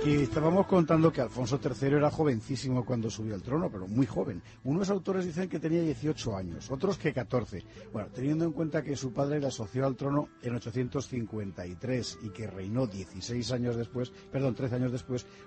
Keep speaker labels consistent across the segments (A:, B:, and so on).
A: Que estábamos contando que Alfonso III era jovencísimo cuando subió al trono, pero muy joven. Unos autores dicen que tenía 18 años, otros que 14. Bueno, teniendo en cuenta que su padre le asoció al trono en 853 y que reinó 13 años después,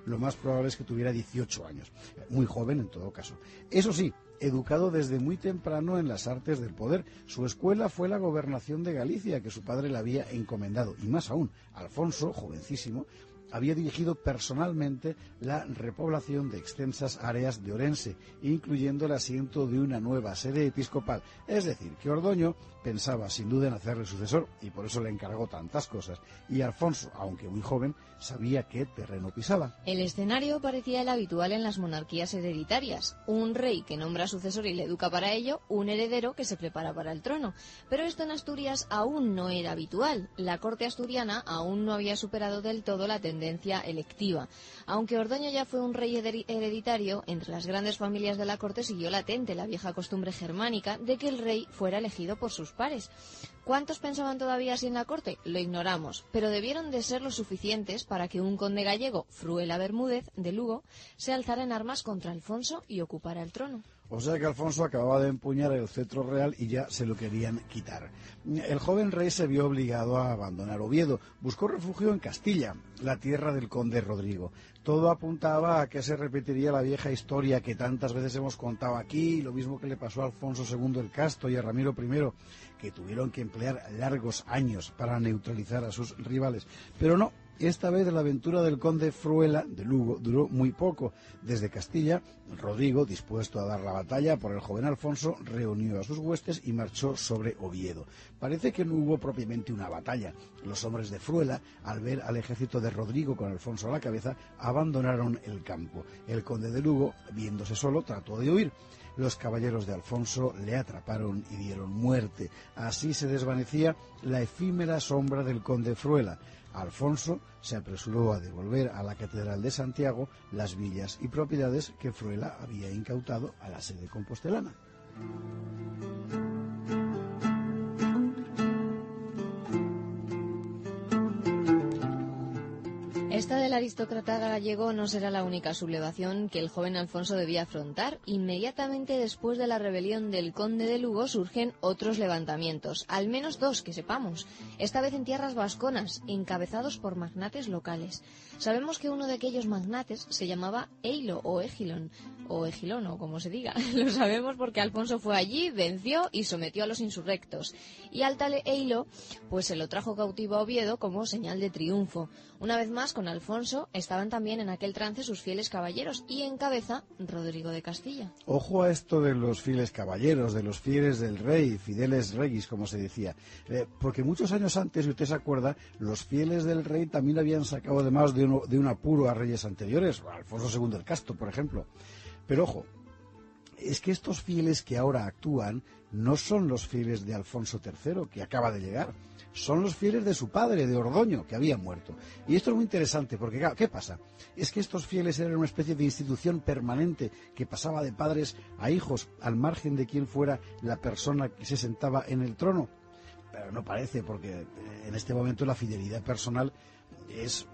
A: lo más probable es que tuviera 18 años. Muy joven en todo caso. Eso sí, educado desde muy temprano en las artes del poder. Su escuela fue la gobernación de Galicia, que su padre le había encomendado. Y más aún, Alfonso, jovencísimo, había dirigido personalmente la repoblación de extensas áreas de Orense, incluyendo el asiento de una nueva sede episcopal. Es decir, que Ordoño pensaba sin duda en hacerle sucesor y por eso le encargó tantas cosas. Y Alfonso, aunque muy joven, sabía qué terreno pisaba.
B: El escenario parecía el habitual en las monarquías hereditarias. Un rey que nombra sucesor y le educa para ello, un heredero que se prepara para el trono. Pero esto en Asturias aún no era habitual. La corte asturiana aún no había superado del todo la tendencia electiva. Aunque Ordoño ya fue un rey hereditario, entre las grandes familias de la corte siguió latente la vieja costumbre germánica de que el rey fuera elegido por sus pares. ¿Cuántos pensaban todavía así en la corte? Lo ignoramos, pero debieron de ser lo suficientes para que un conde gallego, Fruela Bermúdez, de Lugo, se alzara en armas contra Alfonso y ocupara el trono.
A: O sea que Alfonso acababa de empuñar el cetro real y ya se lo querían quitar. El joven rey se vio obligado a abandonar Oviedo. Buscó refugio en Castilla, la tierra del conde Rodrigo. Todo apuntaba a que se repetiría la vieja historia que tantas veces hemos contado aquí, lo mismo que le pasó a Alfonso II el Casto y a Ramiro I, que tuvieron que emplear largos años para neutralizar a sus rivales. Pero no. Esta vez la aventura del conde Fruela de Lugo duró muy poco. Desde Castilla, Rodrigo, dispuesto a dar la batalla por el joven Alfonso, reunió a sus huestes y marchó sobre Oviedo. Parece que no hubo propiamente una batalla. Los hombres de Fruela, al ver al ejército de Rodrigo con Alfonso a la cabeza, abandonaron el campo. El conde de Lugo, viéndose solo, trató de huir. Los caballeros de Alfonso le atraparon y dieron muerte. Así se desvanecía la efímera sombra del conde Fruela. Alfonso se apresuró a devolver a la Catedral de Santiago las villas y propiedades que Fruela había incautado a la sede compostelana.
B: Esta del aristócrata gallego no será la única sublevación que el joven Alfonso debía afrontar. Inmediatamente después de la rebelión del conde de Lugo surgen otros levantamientos, al menos dos que sepamos, esta vez en tierras vasconas, encabezados por magnates locales. Sabemos que uno de aquellos magnates se llamaba Eilo o Egilón, o como se diga. Lo sabemos porque Alfonso fue allí, venció y sometió a los insurrectos. Y al tal Eilo, pues se lo trajo cautivo a Oviedo como señal de triunfo. Una vez más, con Alfonso estaban también en aquel trance sus fieles caballeros y en cabeza Rodrigo de Castilla.
A: Ojo a esto de los fieles caballeros, de los fieles del rey, fideles regis, como se decía. Porque muchos años antes, si usted se acuerda, los fieles del rey también habían sacado además de un apuro a reyes anteriores, Alfonso II el Casto, por ejemplo. Pero ojo, es que estos fieles que ahora actúan no son los fieles de Alfonso III, que acaba de llegar. Son los fieles de su padre, de Ordoño, que había muerto. Y esto es muy interesante, porque claro, ¿qué pasa? Es que estos fieles eran una especie de institución permanente que pasaba de padres a hijos, al margen de quién fuera la persona que se sentaba en el trono. Pero no parece, porque en este momento la fidelidad personal es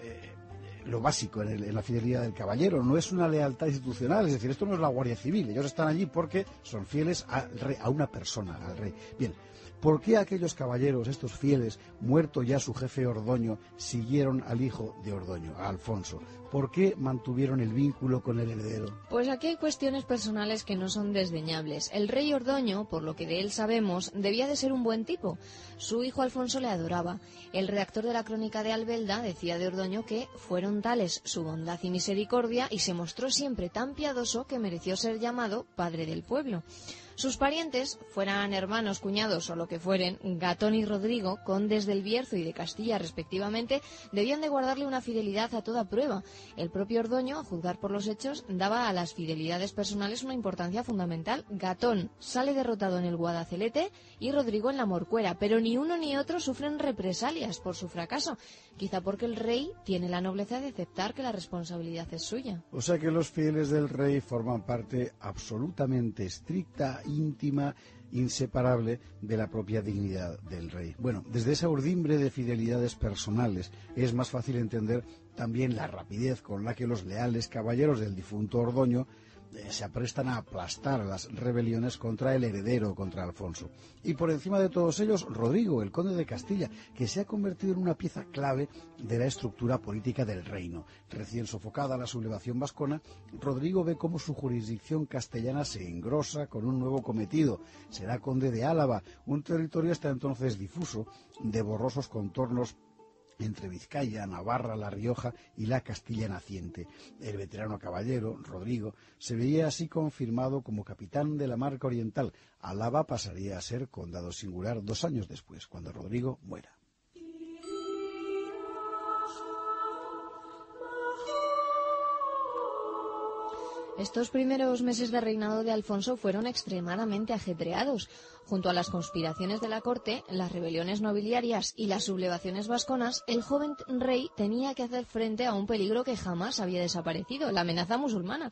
A: lo básico en la fidelidad del caballero, no es una lealtad institucional, es decir, esto no es la Guardia Civil, ellos están allí porque son fieles al rey, a una persona, al rey. Bien, ¿por qué aquellos caballeros, estos fieles, muerto ya su jefe Ordoño, siguieron al hijo de Ordoño, a Alfonso? ¿Por qué mantuvieron el vínculo con el heredero?
B: Pues aquí hay cuestiones personales que no son desdeñables. El rey Ordoño, por lo que de él sabemos, debía de ser un buen tipo. Su hijo Alfonso le adoraba. El redactor de la Crónica de Albelda decía de Ordoño que fueron tales su bondad y misericordia y se mostró siempre tan piadoso que mereció ser llamado padre del pueblo. Sus parientes, fueran hermanos, cuñados o lo que fueren, Gatón y Rodrigo, condes del Bierzo y de Castilla respectivamente, debían de guardarle una fidelidad a toda prueba. El propio Ordoño, a juzgar por los hechos, daba a las fidelidades personales una importancia fundamental. Gatón sale derrotado en el Guadacelete y Rodrigo en la Morcuera, pero ni uno ni otro sufren represalias por su fracaso, quizá porque el rey tiene la nobleza de aceptar que la responsabilidad es suya.
A: O sea que los fieles del rey forman parte absolutamente estricta, íntima, inseparable de la propia dignidad del rey. Bueno, desde esa urdimbre de fidelidades personales es más fácil entender también la rapidez con la que los leales caballeros del difunto Ordoño se aprestan a aplastar las rebeliones contra el heredero, contra Alfonso. Y por encima de todos ellos, Rodrigo, el conde de Castilla, que se ha convertido en una pieza clave de la estructura política del reino. Recién sofocada la sublevación vascona, Rodrigo ve cómo su jurisdicción castellana se engrosa con un nuevo cometido. Será conde de Álava, un territorio hasta entonces difuso, de borrosos contornos entre Vizcaya, Navarra, La Rioja y la Castilla naciente. El veterano caballero, Rodrigo, se veía así confirmado como capitán de la Marca Oriental. Álava pasaría a ser condado singular 2 años después, cuando Rodrigo muera.
B: Estos primeros meses de reinado de Alfonso fueron extremadamente ajetreados. Junto a las conspiraciones de la corte, las rebeliones nobiliarias y las sublevaciones vasconas, el joven rey tenía que hacer frente a un peligro que jamás había desaparecido, la amenaza musulmana.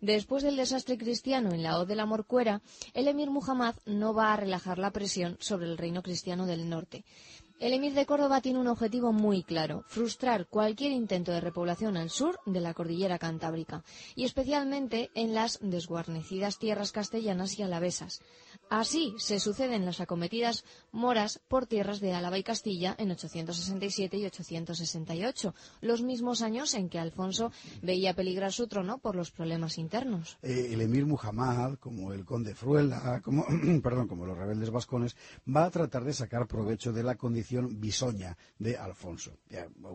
B: Después del desastre cristiano en la Hoz de la Morcuera, el emir Muhammad no va a relajar la presión sobre el reino cristiano del norte. El emir de Córdoba tiene un objetivo muy claro: frustrar cualquier intento de repoblación al sur de la cordillera cantábrica, y especialmente en las desguarnecidas tierras castellanas y alavesas. Así se suceden las acometidas moras por tierras de Álava y Castilla en 867 y 868, los mismos años en que Alfonso veía peligrar su trono por los problemas internos.
A: El emir Muhammad, como el conde Fruela, como los rebeldes vascones, va a tratar de sacar provecho de la condición bisoña de Alfonso.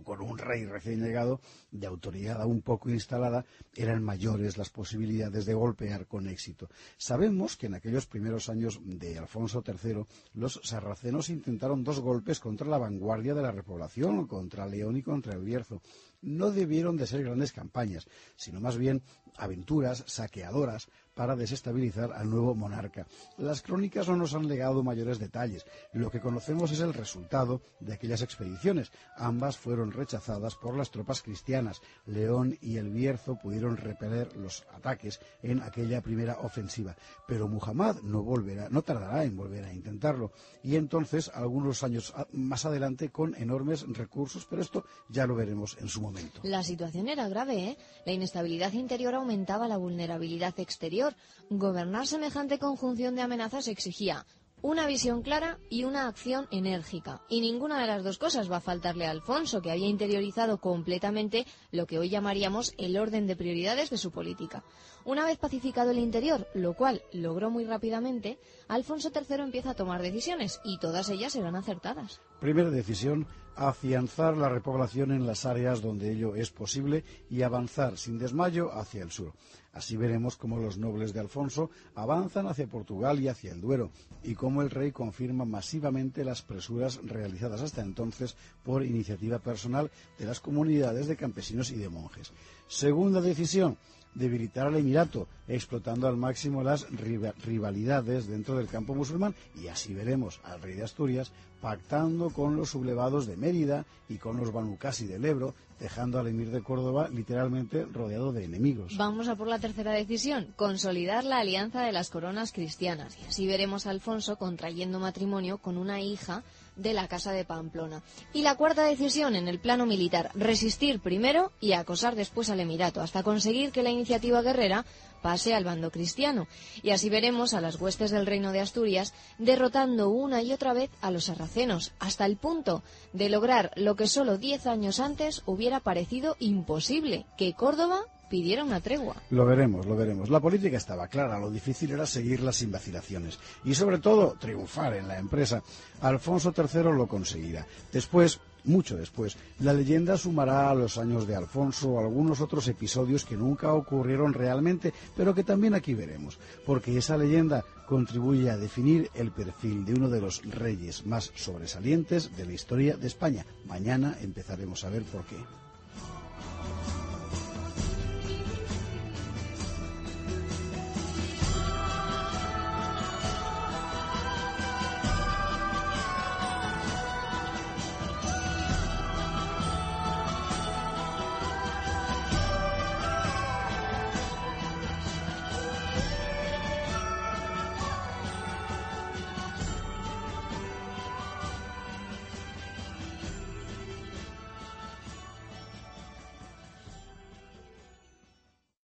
A: Con un rey recién llegado, de autoridad aún poco instalada, eran mayores las posibilidades de golpear con éxito. Sabemos que en aquellos primeros años de Alfonso III, los sarracenos intentaron 2 golpes contra la vanguardia de la repoblación, contra León y contra el Bierzo. No debieron de ser grandes campañas, sino más bien aventuras saqueadoras para desestabilizar al nuevo monarca. Las crónicas no nos han legado mayores detalles. Lo que conocemos es el resultado de aquellas expediciones. Ambas fueron rechazadas por las tropas cristianas. León y el Bierzo pudieron repeler los ataques en aquella primera ofensiva. Pero Muhammad no tardará en volver a intentarlo. Y entonces, algunos años más adelante, con enormes recursos, pero esto ya lo veremos en su momento.
B: La situación era grave, ¿eh? La inestabilidad interior aumentaba la vulnerabilidad exterior. Gobernar semejante conjunción de amenazas exigía una visión clara y una acción enérgica. Y ninguna de las dos cosas va a faltarle a Alfonso, que había interiorizado completamente lo que hoy llamaríamos el orden de prioridades de su política. Una vez pacificado el interior, lo cual logró muy rápidamente, Alfonso III empieza a tomar decisiones, y todas ellas serán acertadas.
A: Primera decisión: afianzar la repoblación en las áreas donde ello es posible y avanzar sin desmayo hacia el sur. Así veremos cómo los nobles de Alfonso avanzan hacia Portugal y hacia el Duero, y cómo el rey confirma masivamente las presuras realizadas hasta entonces por iniciativa personal de las comunidades de campesinos y de monjes. Segunda decisión: debilitar al emirato, explotando al máximo las rivalidades dentro del campo musulmán, y así veremos al rey de Asturias pactando con los sublevados de Mérida y con los banucasi del Ebro, dejando al emir de Córdoba literalmente rodeado de enemigos.
B: Vamos a por la tercera decisión: consolidar la alianza de las coronas cristianas, y así veremos a Alfonso contrayendo matrimonio con una hija de la Casa de Pamplona. Y la cuarta decisión en el plano militar: resistir primero y acosar después al emirato, hasta conseguir que la iniciativa guerrera pase al bando cristiano. Y así veremos a las huestes del reino de Asturias derrotando una y otra vez a los sarracenos, hasta el punto de lograr lo que solo 10 años antes hubiera parecido imposible: que Córdoba pidiera una tregua.
A: Lo veremos. La política estaba clara, lo difícil era seguirla sin vacilaciones y sobre todo triunfar en la empresa. Alfonso III lo conseguirá. Después, mucho después, la leyenda sumará a los años de Alfonso algunos otros episodios que nunca ocurrieron realmente, pero que también aquí veremos, porque esa leyenda contribuye a definir el perfil de uno de los reyes más sobresalientes de la historia de España. Mañana empezaremos a ver por qué.